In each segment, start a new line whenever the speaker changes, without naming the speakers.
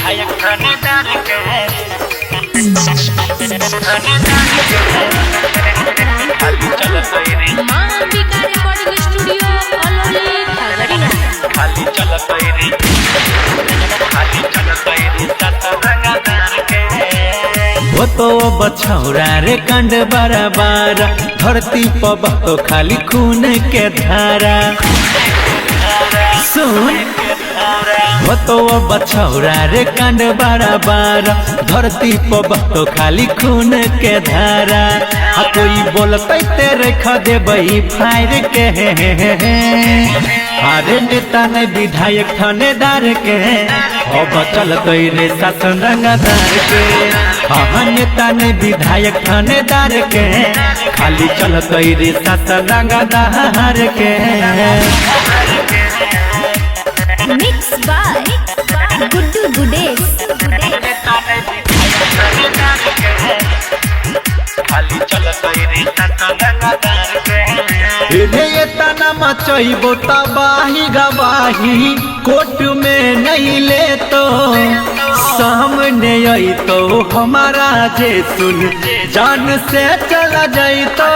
विधायक थानेदार के खाली चलत रे
मां अंबिका रिकॉर्डिंग स्टूडियो अलौली खगड़िया
खाली चलत रे सतरंगदार के
वो तो बछौरा रे कंड बराबर धरती पर तो खाली खून के धारा सुन वो तो बछौरा रे कंड बराबर धरती पर तो खाली खून के धारा आ कोई बोलते तेरे खदे बही फायर के अरे नेता ने विधायक थानेदार के अब चलत रे शासन रंगदार के हाँ नेता ने विधायक थानेदार के खाली चलत रे शासन रंगदार के
मिक्स बाय गुड्डू गुडेश
खाली चलत रे सतरंगदार के
रे तना मचैबो तबाही गवाही कोर्ट में नहीं ले तो सामने आई तो हमारा जे सुन जान से चला जाई तो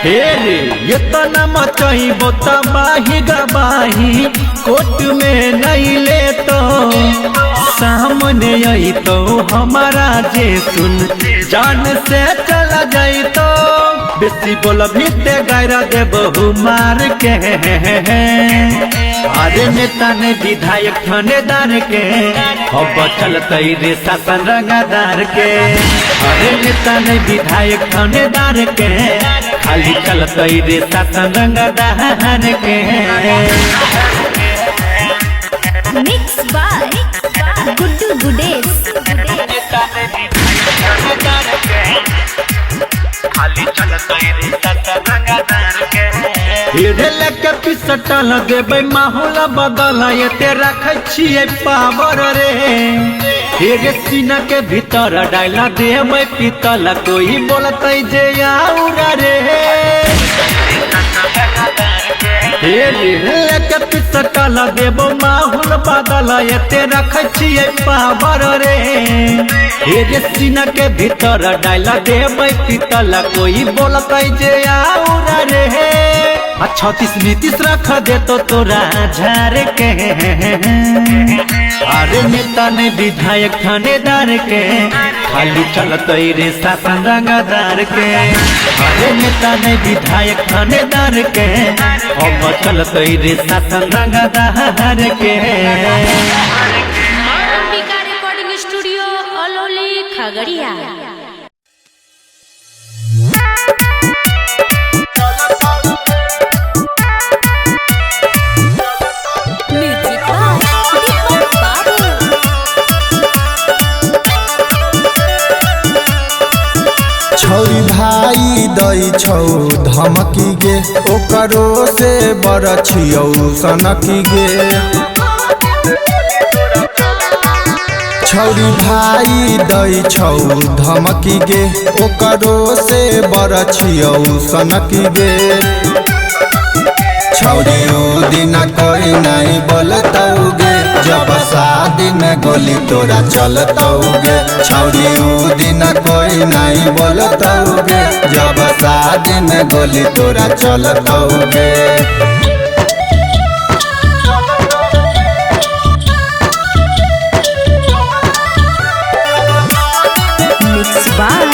रे ये तना मचैबो तबाही गवाही कोर्ट में नहीं ले तो सामने आई तो हमारा जे सुन जान से चला जाई तो बेसी बोल भीते गायरा दे बहु मार के अरे नेता ने विधायक थानेदार के अब चलत रे शासन रंगदार के अरे नेता ने विधायक थानेदार के खाली चलत रे शासन रंगदार के
मिक्स बाय गुड्डू गुडेश
खाली चलत रे सतरंगदार के
लेके पिसटल देबै माहौल बदल ये तेरा खिए पावर रे रे सीना के भीतर डाला देबै पीतल कोई बोलते जे आउरा रे लेके पिसटल देबो माहौल बदल ये तेरा खिए पावर रे रे सीना के भीतर डाला देबै पीतल कोई बोलते जे आउरा रे 36 नीतीश रख दे तो तोरा झार के अरे नेता ने विधायक थानेदार के खाली चलत रे शासन रंगदार के अरे नेता ने विधायक थानेदार के अब चलत रे शासन रंगदार के
मां अंबिका रिकॉर्डिंग स्टूडियो अलौली खगड़िया
छौरी भाई दई छौ धमकी गे ओकरो से बड़ छियौ सनकी गे छौरी भाई दई छौ धमकी गे ओकरो से बड़ छियौ सनकी गे छौरी उ दिन कोई नहीं बोलतौ गे जब शादी में गोली तोरा चलतौ गे छौरी उ दिन कोई नहीं बोलतौ गे जब शादी में गोली तोरा चलतौ गे
मिक्स बाय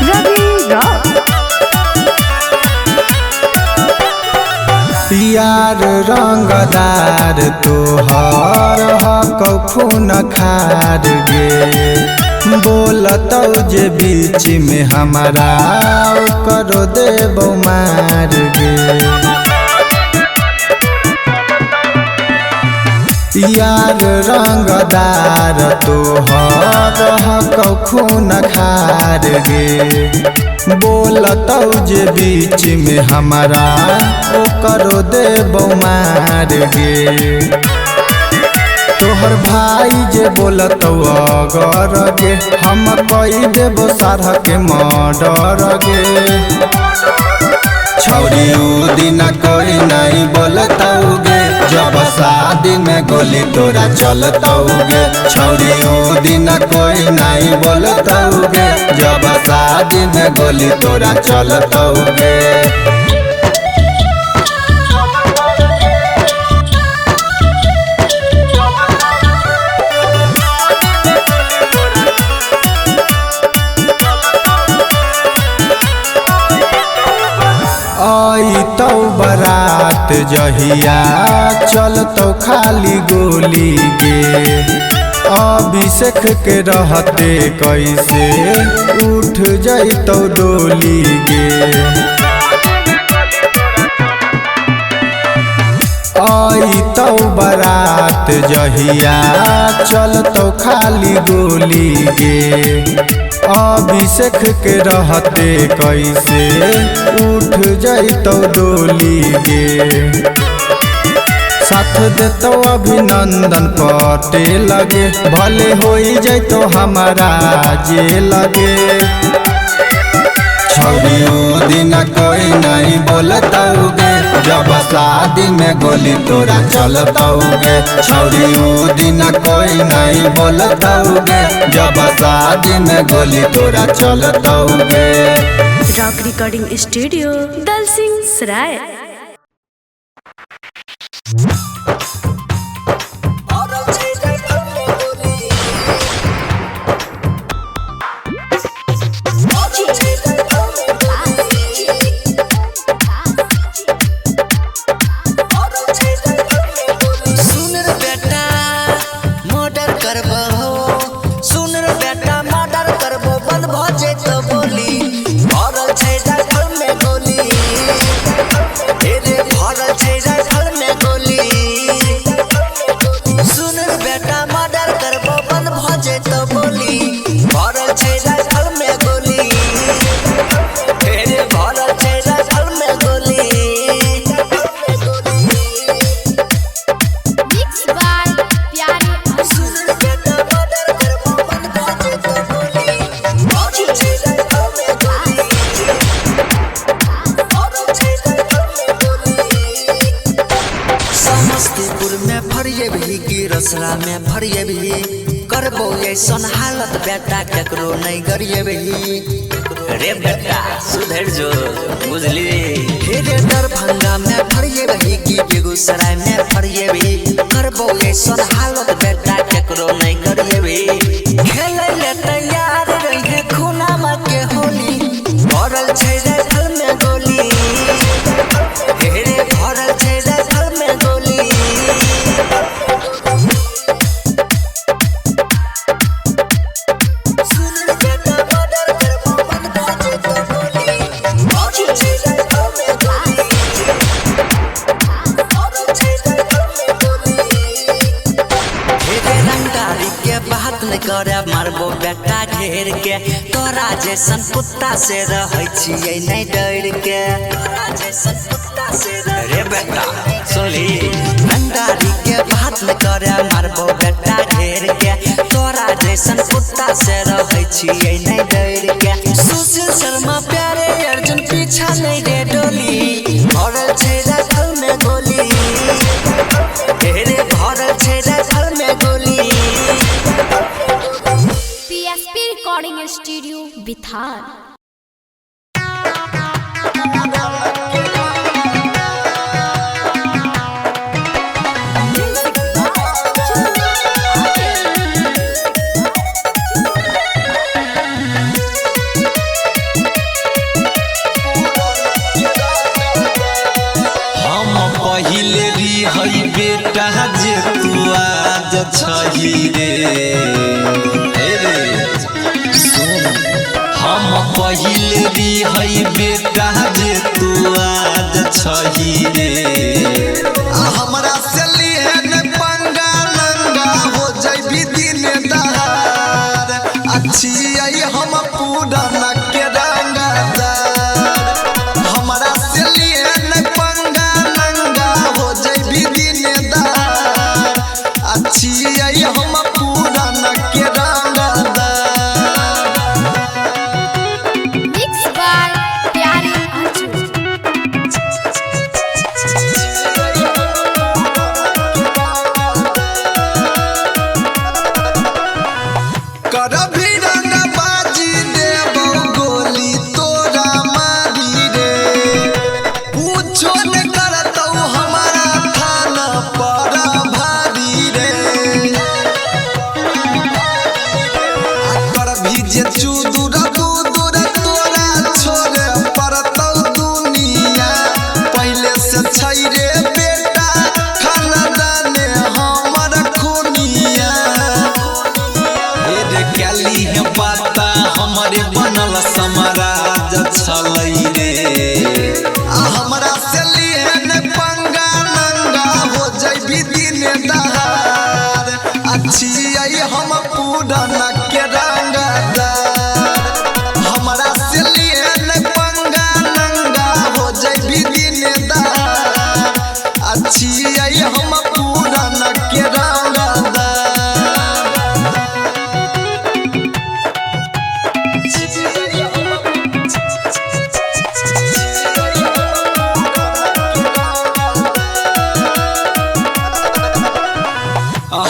रवि रॉक
यार रंगदार तोहर हक खून खार गे बोलतौ जे बीच में हमारा करो देबो मार गे यार रंगदार तोहर हक खून खार गे बोलतौ जे बीच में हमारा करो देबो मार गे तोहर भाई जे बोलतौ अगर गे हम कई देबो सारा के मर्डर गे छौरी उ दिन कोई नहीं बोलतौ गे जब शादी शादी में गोली तोरा चलतौगे छौरी ऊ दिन कोई नहीं बोलतौगे जब शादी में गोली तोरा चलतौगे। तो बारात जहिया चलतो खाली गोली गे अभिषेक के रहते कैसे उठ जैतो डोली गे। तो बारात जहिया चलतो खाली गोली गे अभिषेक के रहते कैसे उठ जैतो डोली गे। साथ देतो अभिनंदन पटेल लगे भले होई जैतो हमारा जे लगे छौरी ऊ दिन कोई नहीं बोलतौगे जब शादी में गोली तोरा चलतौगे छौरी ऊ दिन कोई नहीं बोलतौगे जब शादी में गोली तोरा चलतौगे।
रॉक रिकॉर्डिंग स्टूडियो दलसिंह सराय।
रसरा में भरिए भी करबो ऐसन हालत बेटा केकरो नहीं करिए भी रे बेटा सुधर जो बुझली रे दरभंगा में भरिए भी की बेगूसराय में भरिए भी करबो ऐसन हालत बेटा केकरो नहीं करिए भी खेले ले तैयार रहे खूना में के होली भरल छै रे फल में गोली रे भरल छै रे फल में गोली। करे मारबो बेटा घेर के तोरा जैसन कुत्ता से रहै छियै नहीं डर के तोरा जैसन कुत्ता से रे बेटा सुनली भंडारी के बात न करे मारबो बेटा घेर के तोरा जैसन कुत्ता से रहै छियै नहीं डर के। सुशील शर्मा प्यारे अर्जुन पीछा नहीं रे डोली भरल छै रे फल में गोली रे भरल छै रे फल में गोली।
Recording studio Bithar.
पहिले रही बेटा जे तू आज छही रे हम पहिले रही बेटा जे तू आज छही रे
हमरा से लिए न पंगा लंगा हो जइबी दिन दहार अच्छी आई हम पूरा न के रंगदार हमरा से लिए न पंगा लंगा हो जइबी दिन दहार अच्छी आई हम पूरा न के रंगदार।
मिक्स बाय प्यारे अर्जुन।
हमारा जछलई रे
हमरा से लिए न पंगा नंगा हो जइबी दिन दहार अच्छी आई हम पूरन के रंगदार हमरा से लिए न पंगा नंगा हो जइबी दिन दहार अच्छी आई हम पूरन के रंगदार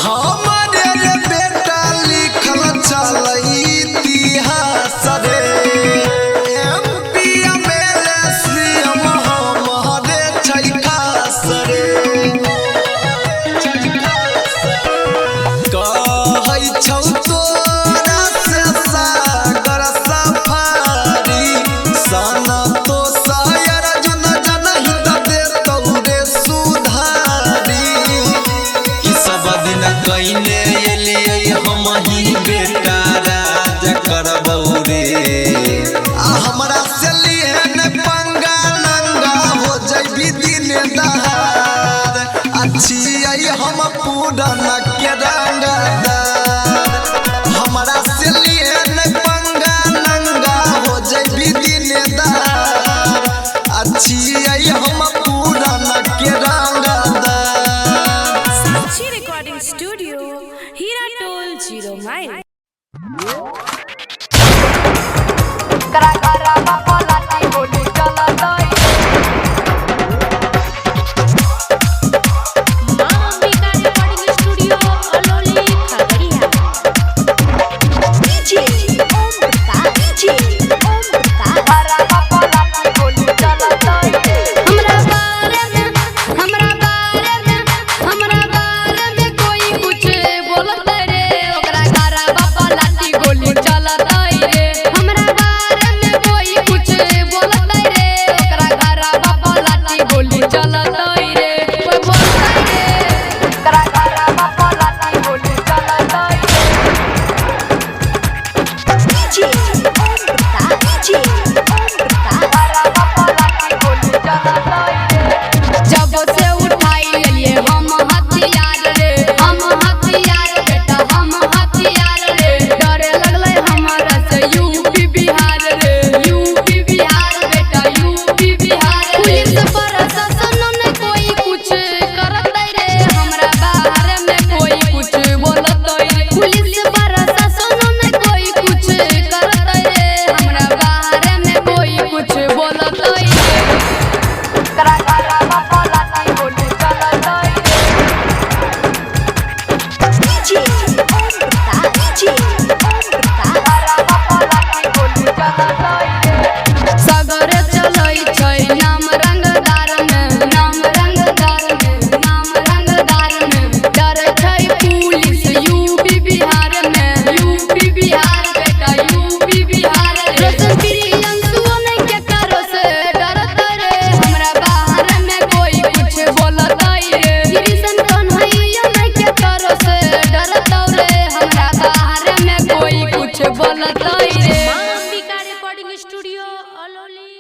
हमारे रे बेटा लिखल चलई इतिहास रे एमपी एमएलए सीएम हमारे छै खास रे कहै छौ तोरा से सागर सफारी सना तो शायर जन जनहित देतौ रे सुधारी
सब दिन कइने एलिए हम ही बेटा राज करबौ रे
हमरा से लिए न पंगा नंगा हो जइबी दिन दहार अच्छी आई हम पूरन के रंगदार हमरा से लिए न पंगा नंगा हो जइबी दिन दहार अच्छी आई हम पूरन के रंगदार
साक्षी रिकॉर्डिंग स्टूडियो हीरा टोल 0 माइल। माँ अंबिका रिकॉर्डिंग स्टूडियो अलौली खगड़िया। हमरा बारे में कोई कुछ बोलत रे ओकरा घरा बापा लाठी गोली चलत रे हमरा बारे में कोई कुछ बोलत रे ओकरा घरा बापा लाठी गोली चलत रे कोई बोलत रे ओकरा घरा बापा लाठी गोली चलत जब से उठाई लिए हम हथियार रे हम हथियार बेटा हम हथियार रे डरे लगले हमरा से यूपी बिहार रे यूपी बिहार बेटा यूपी बिहार पुलिस प्रशासन ने कोई कुछ करत रे हमरा बारे में कोई कुछ बोलत रे पुलिस प्रशासन ने कोई कुछ करत रे हमरा बारे में कोई कुछ बोलत रे सगरे चलै छै नाम रंगदार में नाम रंगदार में नाम रंगदार में डर छै पुलिस यूपी बिहार में यूपी बिहार बेटा यूपी बिहार रोशन प्रियंसु ने के करो से डरत रे हमरा बाहर में कोई कुछ बोलत रे कृष्ण कन्हैया ने के करो से डरत रे हमरा बाहर में कोई कुछ बोलत रे माँ अंबिका रिकॉर्डिंग स्टूडियो अलौली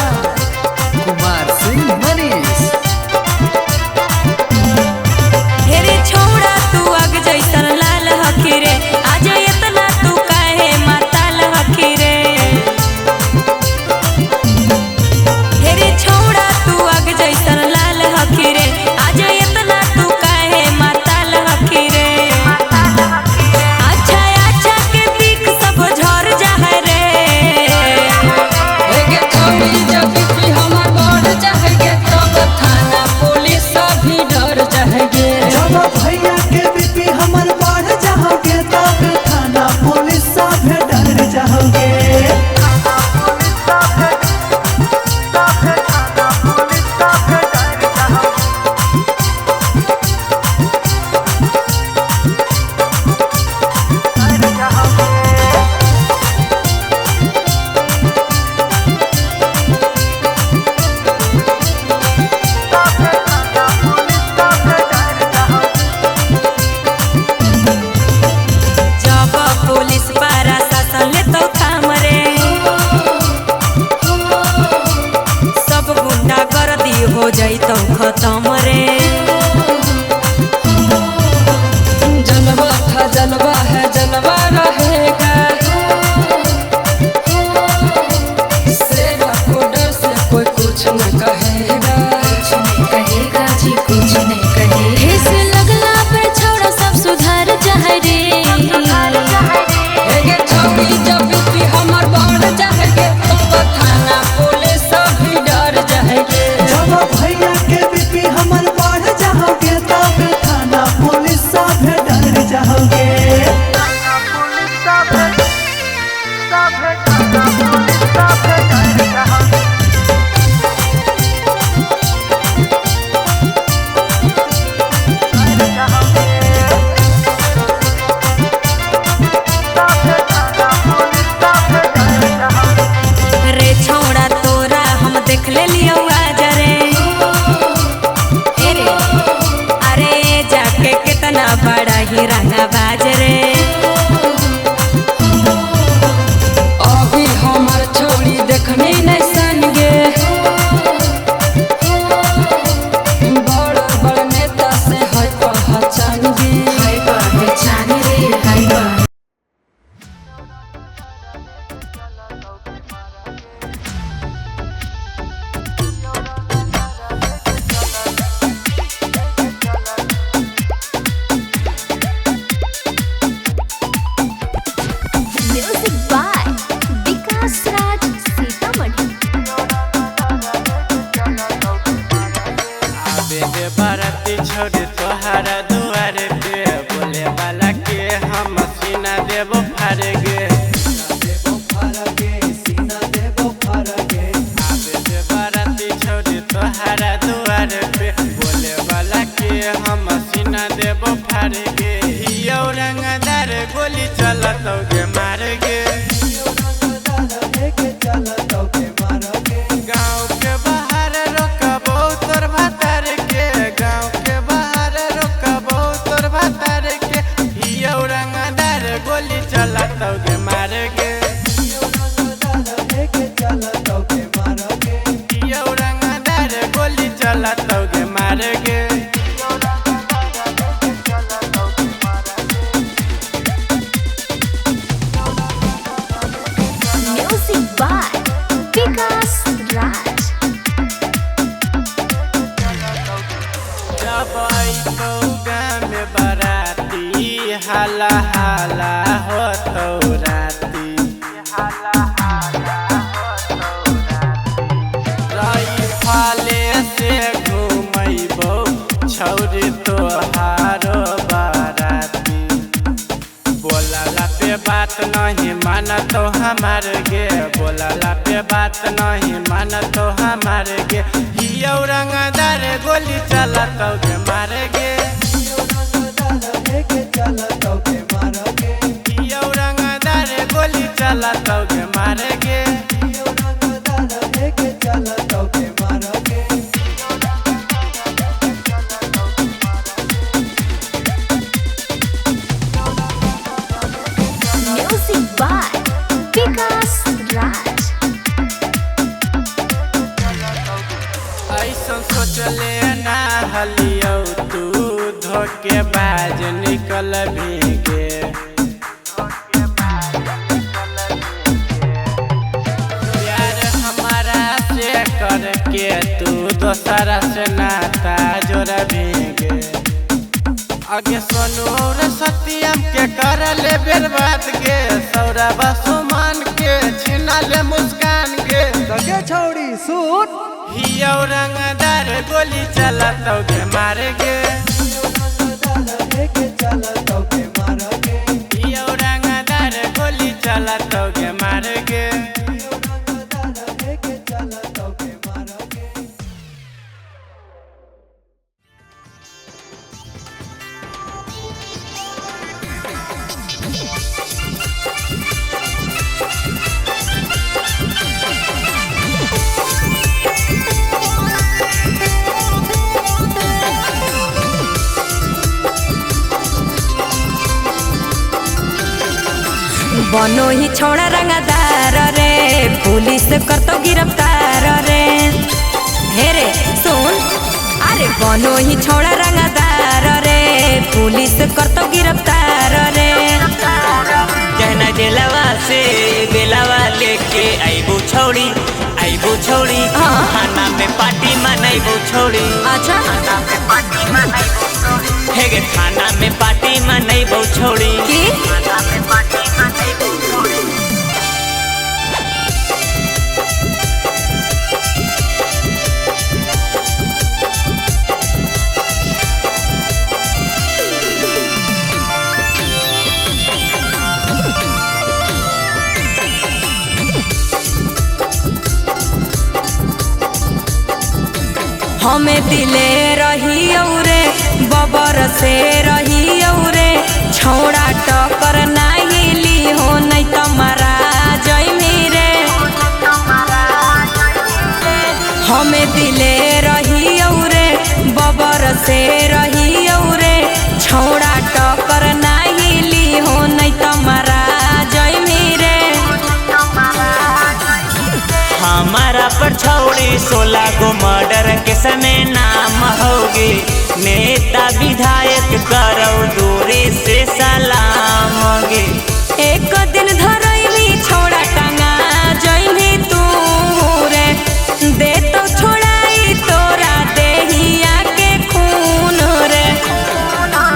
कुमार सिंह मनीष
हेरे छोड़ा तू अग जैसन लाल हकी रे आज इतना तू काहे माताल हकी रे हेरे छोड़ा तू अग जैसन लाल हकी रे आज इतना तू काहे नाही रंगा बाजरे
अभी हमर छोड़ी देखनी नहीं सन गे बड़ बड़ नेता से है पहचान गे है पहचान रे है
म्यूजिक बाय विकास राज सीतामढ़ी।
आबे बाराती छोड़ तोहारा दुआर पे बोले वाला के हम सीना देबो फाड़ गे आबे बाराती छोड़ तोहारा दुआर पे बोले वाला के हम सीना देबो फाड़ गे हियो रंगदार गोली चलतो गे मार गे गाँव के बाहर रोकबो तोर भातार के गाँव के बाहर रोकबो तोर भातार के हियो रंगदार गोली चलतो गे मार गे हियो रंगदार गोली चलतो गे मार गे
म्यूजिक बाय विकास राज।
जब अइतो गाँव में बाराती हाला हाला होतो राती रही फाले से घूमैबो छौरी तोहारो बाराती बोलला पे बात नहीं मानतो हमार गे बोलला पे बात नहीं मानतो हमार गे हियो रंगदार गोली चलतो गे मार गे हियो रंगदार गोली चलतो गे मार गे
म्यूजिक बाय विकास राज।
ऐसा सोचले ना हलियो तू धोखेबाज निकल भीगे प्यार हमारा से करके तू दोसरा से नाता जोड़ भीगे आगे सोनू और सत्यम के कर ले बर्बाद के सौरभ सुमान के छीना ले मुस्कान के
छौड़ी सूट
हियो रंगदार गोली चलतो गे मार गे हियो रंगदार गोली चलतो गे मार गे
बनो ही छोड़ा रंगदार रे पुलिस कर तो गिरफ्तार रे हे रे सुन अरे बनो ही छोड़ा रंगदार रे पुलिस कर तो गिरफ्तार रे
कहना दिलवा से दिलवा लेके आईबू छौड़ी
हाँ।
खाना में पार्टी मनाइबू छौड़ी
अच्छा
हे गे खाना में पार्टी मनाइबू छौड़ी
की हमें दिले रही रे बबर से रही रे छौड़ा टकर नहीं ली हो नहीं तुम्हारा जयमी रे हमें दिले रही रे बबर से रही रे छौड़ा टकर
छोड़ी 16 गो मर्डर के समय नाम होगे नेता विधायक करो दूरी से सलाम होगे।
एक दिन धरैली छोड़ा टंगा जइनी तू रे दे तो छोड़ाई तोरा देहिया के खून रे।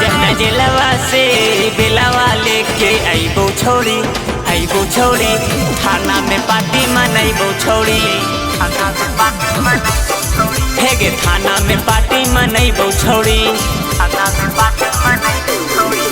जहना जेलवा से बेलावा लेके आईबो छोड़ी थाना में पार्टी मनैबो छोड़ी हेगे थाना में पार्टी मनैबो छोड़ी थाना में पार्टी मनैबो छोड़ी।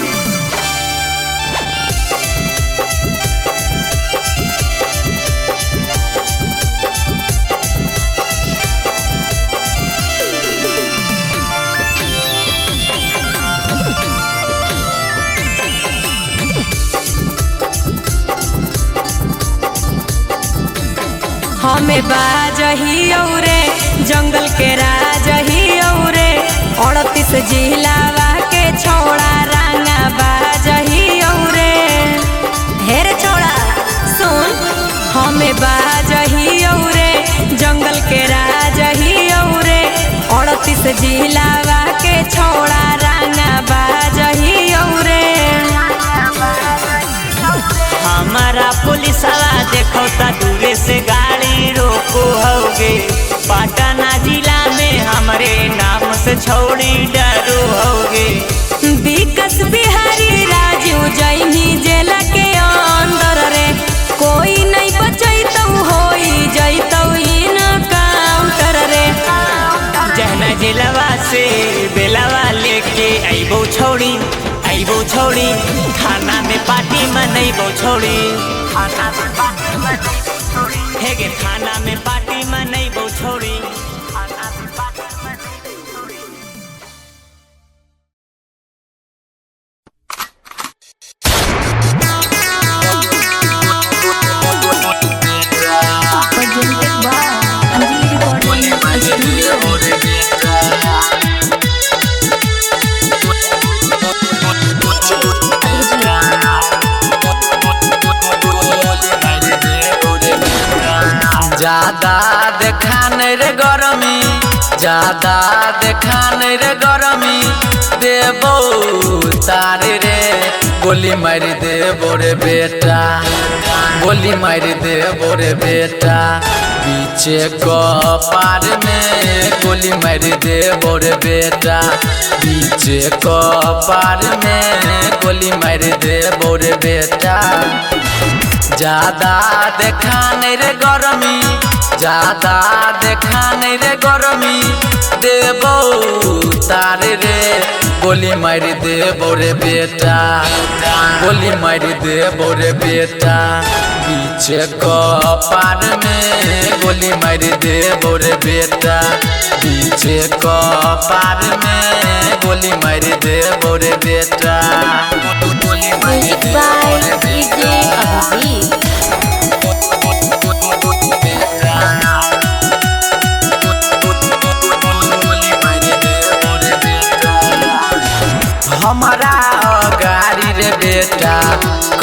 हमें बाजही औरे जंगल के राजही औरे 38 जिलावा के छोड़ा रंगा बाजही औरे। हेरे छोड़ा सुन हमें बाजही औरे जंगल के राजही औरे 38 जिलावा के छोड़ा रंगा बाजही औरे।
हमारा पुलिस वाला देखो ता दूरे से गाड़ी रोको होगे पटना जिला में हमारे नाम से छोड़ी डरो होगे।
विकास बिहारी राजू जइनी जेल के अंदर रे कोई नहीं बचैतौ होई जैतौ इन काउंटर रे।
जहना जिलवा से बेलावा लेके आईबो छोड़ी थाना में पार्टी मनैबो छोड़ी हेगे थाना में पार्टी मनैबो छोड़ी।
ज्यादा देखान रे गरमी ज्यादा देखान रे गरमी देबो तारे रे गोली मार देबो रे बेटा गोली मार देबो रे बेटा पीछे कपार में गोली मार देबो रे बेटा पीछे कपार में गोली मार देबो रे बेटा। ज्यादा देखान रे गरमी ज्यादा देखान रे गरमी देबो तारे रे गोली मार देबो रे बेटा गोली मार देबो रे बेटा पीछे कपार में गोली मार देबो रे बेटा पीछे कपार में गोली मार देबो रे बेटा गोली मार देबो रे बेटा। हमारा गाड़ी रे बेटा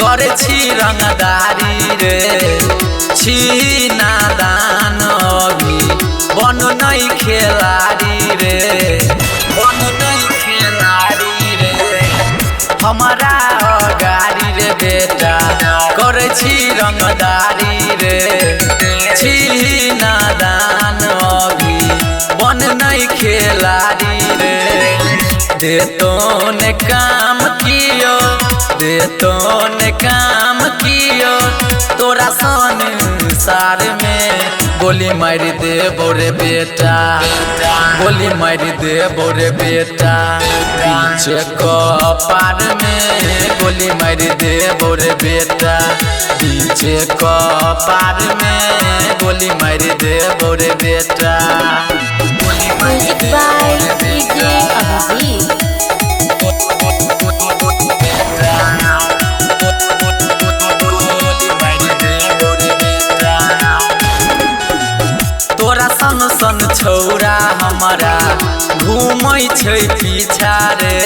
करे छी रंगदारी रे छी नादान अभी बन नहीं खेलाड़ी रे बन नहीं खेलाड़ी रे। हमारा गाड़ी रे बेटा करे छी रंगदारी रे छी नादान अभी बन नहीं खेलाड़ी रे। दे तो ने काम कियो दे तो ने काम कियो तोरा संसार में गोली मार देबो रे बेटा गोली मार देबो रे बेटा पीछे कपार में गोली मार देबो रे बेटा पीछे कपार में गोली मार देबो रे बेटा गोली मार देबो रे बेटा। तोरा सन सन छौरा हमारा घूमै छै पीछा रे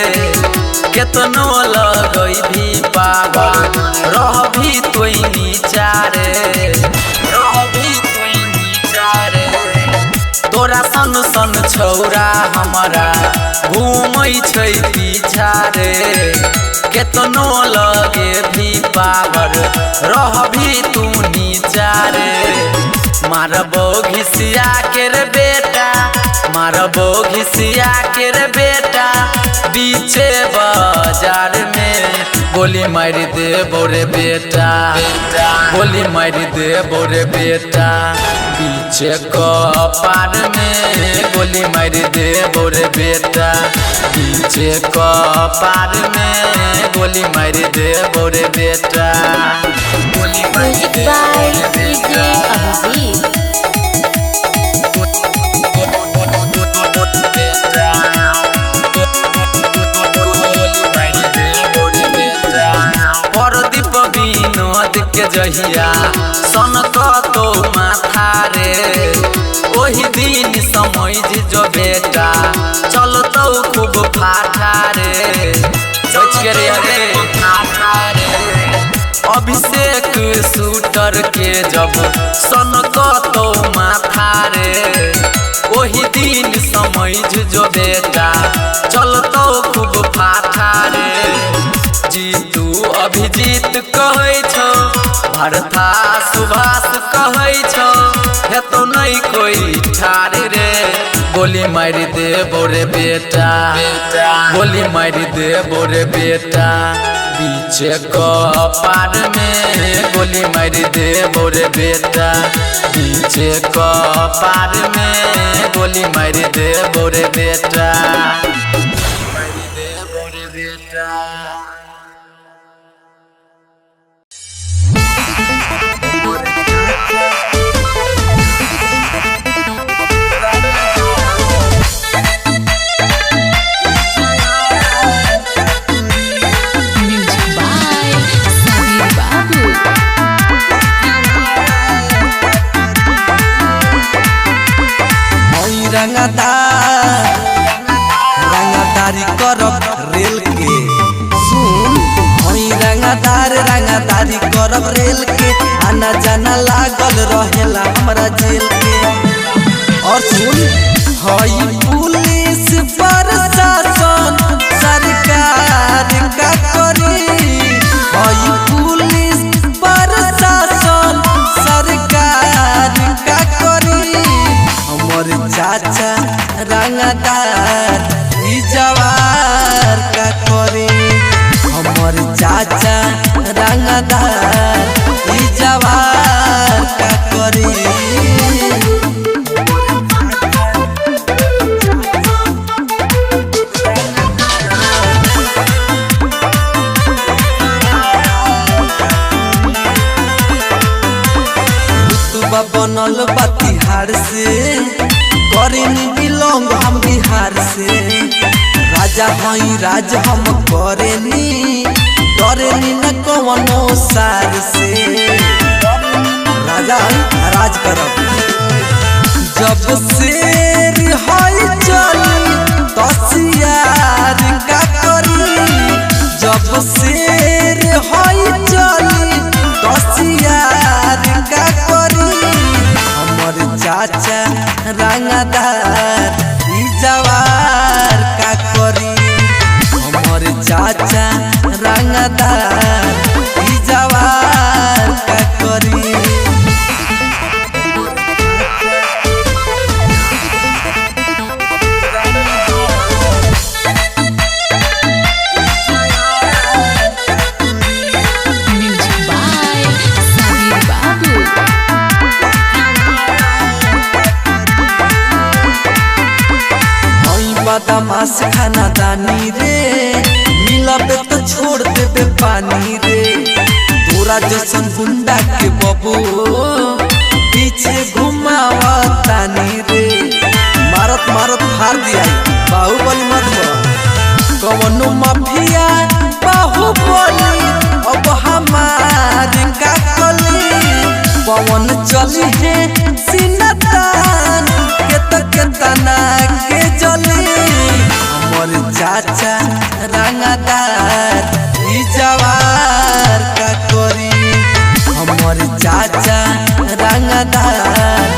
केतनो लगै भी पावा रहभी तोई नीचा रे रहभी तोई नीचा रे।
सन सन छौरा हमारा घूमै छै पीछा रे केतनो लगे भी पावर रह भी तू नीचा रे मारबो घिसिया के रे बेटा मारबो घिसिया के रे बेटा बीचे बाजार में गोली मार दे बोरे बेटा गोली मार दे बोरे बेटा बीचे कपार में गोली मार दे बोरे बेटा बीचे कपार में गोली मार दे बोरे बेटा गोली मार दे बोरे बेटा परदीप विनोद के जहिया सन तो माथा रे ओही दिन समझ जो बेटा चल तो खूब फाटा रे सोच के रे अभिषेक शूटर के जब सन तो माथा रे ओही दिन समझ जो बेटा चल तो खूब फाटा रे जीतू अभिजीत कहै छौ भरथा सुभाष कहै छौ हे तो नहीं कोई ठार रे गोली मार दे बोरे बेटा गोली मार दे बोरे बेटा बीचे कपार में गोली मार दे बोरे बेटा बीचे कपार में गोली मार दे बोरे बेटा मार दे बोरे बेटा
रंगदारी करब रेल के सुन हई रंगदारी करब रेल के आना जाना लागल रहेला हमरा जेल के और सुन हई पुलिस प्रशासन सरकार का करी हई पुलिस प्रशासन सरकार का करी हमर चाचा रंगदार ई जवार का करे हमर चाचा रंगदार ई जवार का करे रुतबा बनल बा तिहाड़ से करेनी बिलोंग हम बिहार से राजा हई राज हम करेनी डरेनी न कवनो सार से राजा हई राज करब जब शेर हई चली तसियार का करी जब शेर हई चली तसियार का करी हमर चाचा रंगदार ई जवार का करी हमर चाचा रंगदार ई जवार का करी बदमाश खाना दानी रे मिलबे तो छोड़ देबे पानी रे तोरा जैसन गुंडा के बबू पीछे घुमावा तानी रे मारत मारत फाड़ दिया बाहुबली मत कवनो माफिया बाहुबली अब हमार का कली पवन चली है सिनतान के तना के जली हमर चाचा रंगदार ई जवार का करी हमर चाचा रंगदार